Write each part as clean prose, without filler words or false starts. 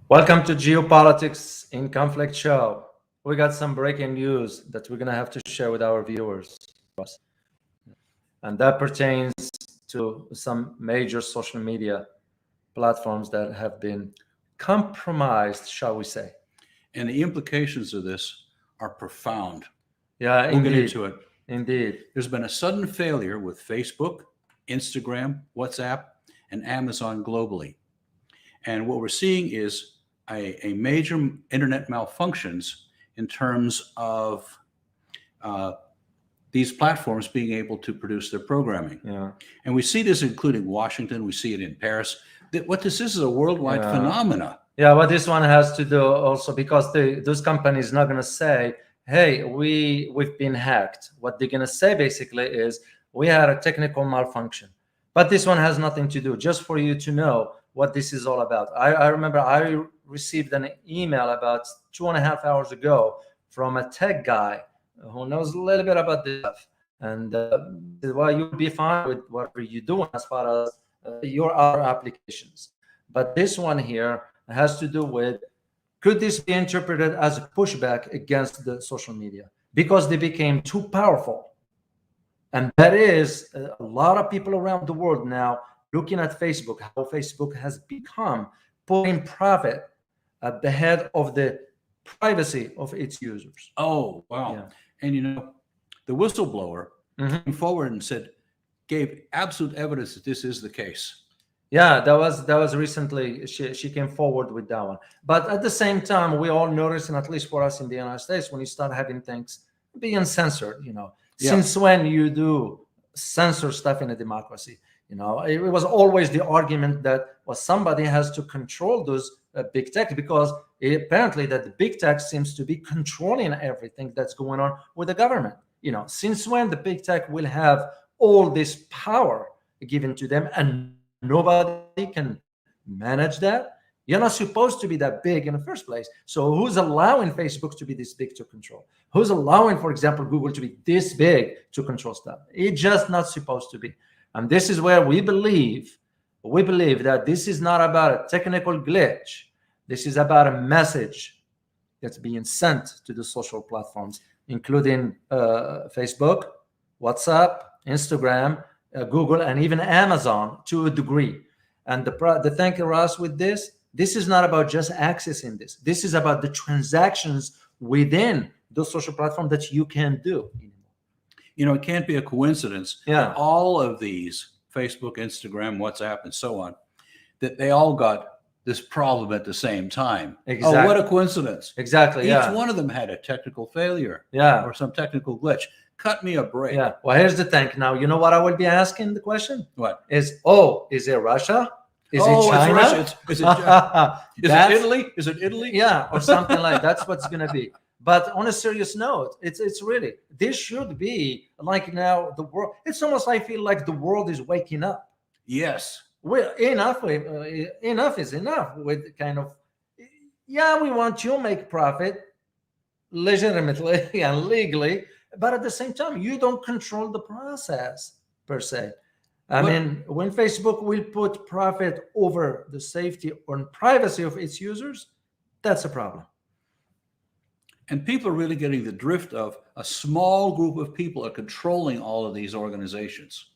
Welcome to Geopolitics in Conflict show. We got some breaking news that we're going to have to share with our viewers. And that pertains to some major social media platforms that have been compromised, shall we say. And the implications of this are profound. Yeah, We'll get indeed. into it. Indeed. There's been a sudden failure with Facebook, Instagram, WhatsApp, and Amazon globally. And what we're seeing is a major internet malfunctions in terms of these platforms being able to produce their programming. Yeah. And we see this including Washington, we see it in Paris. What this is a worldwide Yeah. phenomena. Yeah, what this one has to do also, because those companies not going to say, hey, we've been hacked. What they're going to say basically is we had a technical malfunction. But this one has nothing to do, just for you to know what this is all about. I remember I received an email about 2.5 hours ago from a tech guy who knows a little bit about this stuff. And well, you'll be fine with whatever you're doing as far as your other applications. But this one here has to do with, could this be interpreted as a pushback against the social media because they became too powerful? And that is a lot of people around the world now looking at Facebook, how Facebook has become putting profit at the head of the privacy of its users. Oh, wow. Yeah. And the whistleblower Mhm. came forward and gave absolute evidence that this is the case. Yeah, that was recently. She came forward with that one. But at the same time, we all notice, and at least for us in the United States, when you start having things being censored, Yeah. since when you do censor stuff in a democracy? It was always the argument that somebody has to control those big tech, because apparently that the big tech seems to be controlling everything that's going on with the government. Since when the big tech will have all this power given to them and nobody can manage that? You're not supposed to be that big in the first place. So who's allowing Facebook to be this big to control? Who's allowing, for example, Google to be this big to control stuff? It's just not supposed to be. And this is where we believe that this is not about a technical glitch. This is about a message that's being sent to the social platforms, including Facebook, WhatsApp, Instagram, Google, and even Amazon to a degree. And the thing for us with this is not about just accessing this. This is about the transactions within those social platforms that you can do. It can't be a coincidence Yeah. that all of these, Facebook, Instagram, WhatsApp, and so on, that they all got this problem at the same time. Exactly. Oh, what a coincidence. Exactly. Each one of them had a technical failure. Yeah. Or some technical glitch. Cut me a break. Yeah. Well, here's the thing. Now, you know what I will be asking the question? What? Is it Russia? Is it It's China? Russia. Is it That's- Italy? Is it Italy? Yeah, or something like that's what's going to be. But on a serious note, it's really, this should be like now the world. It's almost, I feel like the world is waking up. Yes. Well, enough is enough with kind of, yeah, we want you to make profit legitimately and legally, but at the same time, you don't control the process per se. I mean, when Facebook will put profit over the safety or privacy of its users, that's a problem. And people are really getting the drift of a small group of people are controlling all of these organizations.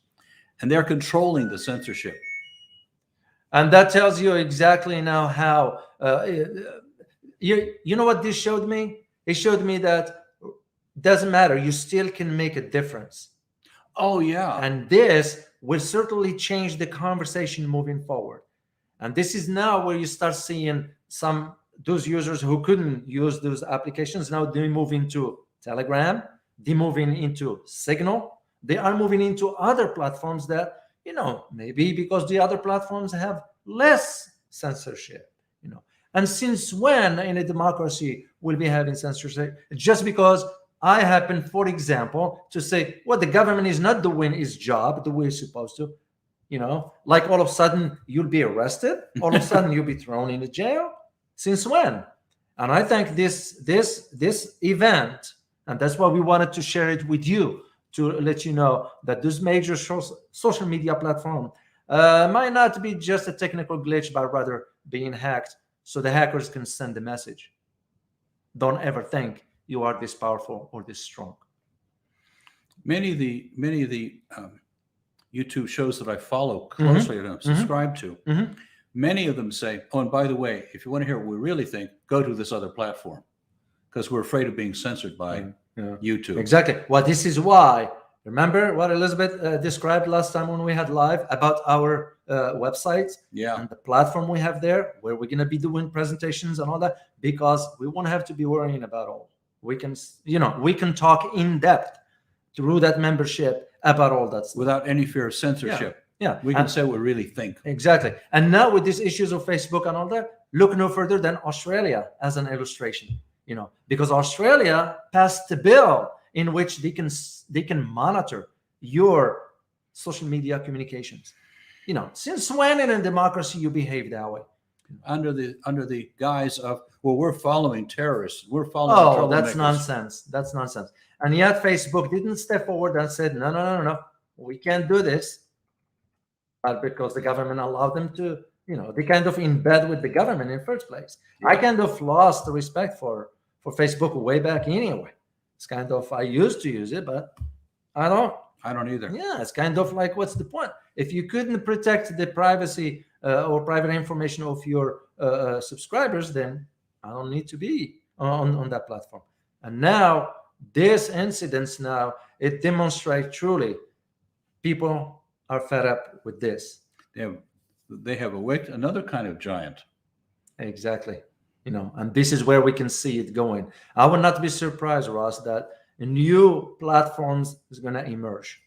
And they're controlling the censorship. And that tells you exactly now how, you know what this showed me? It showed me that doesn't matter. You still can make a difference. Oh, yeah. And this will certainly change the conversation moving forward. And this is now where you start seeing those users who couldn't use those applications, now they move into Telegram, they moving into Signal, they are moving into other platforms that, maybe because the other platforms have less censorship, And since when in a democracy will be having censorship? Just because I happen, for example, to say, well, the government is not doing its job the way it's supposed to, like all of a sudden you'll be arrested, all of a sudden you'll be thrown into jail. Since when? And I think this event, and that's why we wanted to share it with you, to let you know that this major social media platform might not be just a technical glitch, but rather being hacked so the hackers can send the message. Don't ever think you are this powerful or this strong. Many of the YouTube shows that I follow closely and I'm subscribed to, many of them say, oh, and by the way, if you want to hear what we really think, go to this other platform, because we're afraid of being censored by YouTube. Exactly. Well, this is why. Remember what Elizabeth described last time when we had live about our websites and the platform we have there, where we're going to be doing presentations and all that, because we won't have to be worrying about all. We can, we can talk in depth through that membership about all that stuff without any fear of censorship. Yeah, we can say what we really think. Exactly. And now with these issues of Facebook and all that, look no further than Australia as an illustration. Because Australia passed a bill in which they can monitor your social media communications. Since when in a democracy you behave that way? Under the guise of, well, we're following terrorists, we're following troublemakers. That's nonsense. That's nonsense. And yet Facebook didn't step forward and said, no, we can't do this. But because the government allowed them to, they kind of in bed with the government in the first place. I kind of lost the respect for Facebook way back anyway. It's kind of, I used to use it, but I don't either. Yeah, it's kind of like, what's the point? If you couldn't protect the privacy or private information of your subscribers, then I don't need to be on that platform. And now this incidents it demonstrates truly people are fed up with this. They have awaked another kind of giant. Exactly. And this is where we can see it going. I would not be surprised, Ross, that new platforms is going to emerge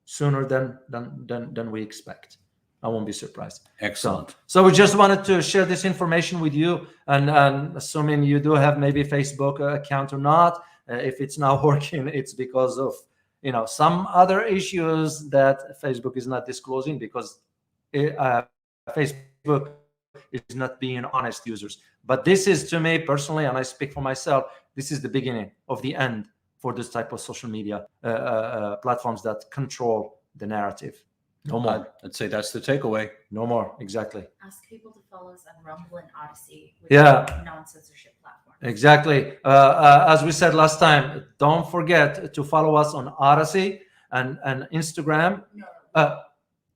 sooner than we expect. I won't be surprised. Excellent. So we just wanted to share this information with you, and assuming you do have maybe a Facebook account or not, if it's not working, it's because of some other issues that Facebook is not disclosing, because Facebook is not being honest users. But this is, to me personally, and I speak for myself, this is the beginning of the end for this type of social media platforms that control the narrative. No more. I'd say that's the takeaway. No more. Exactly. Ask people to follow us on Rumble and Odyssey, which are non-censorship platforms. Exactly. As we said last time, don't forget to follow us on Odyssey and Instagram. No.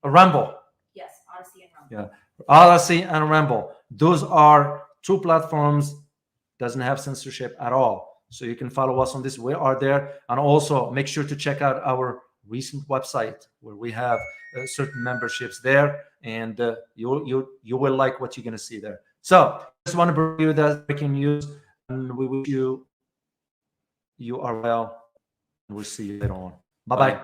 Rumble. Yes, Odyssey and Rumble. Yeah, Odyssey and Rumble. Those are two platforms doesn't have censorship at all. So you can follow us on this. We are there. And also make sure to check out our recent website where we have certain memberships there, and you will like what you're going to see there. So just want to bring you that breaking news, and we wish you are well, and we'll see you later on. Bye-bye.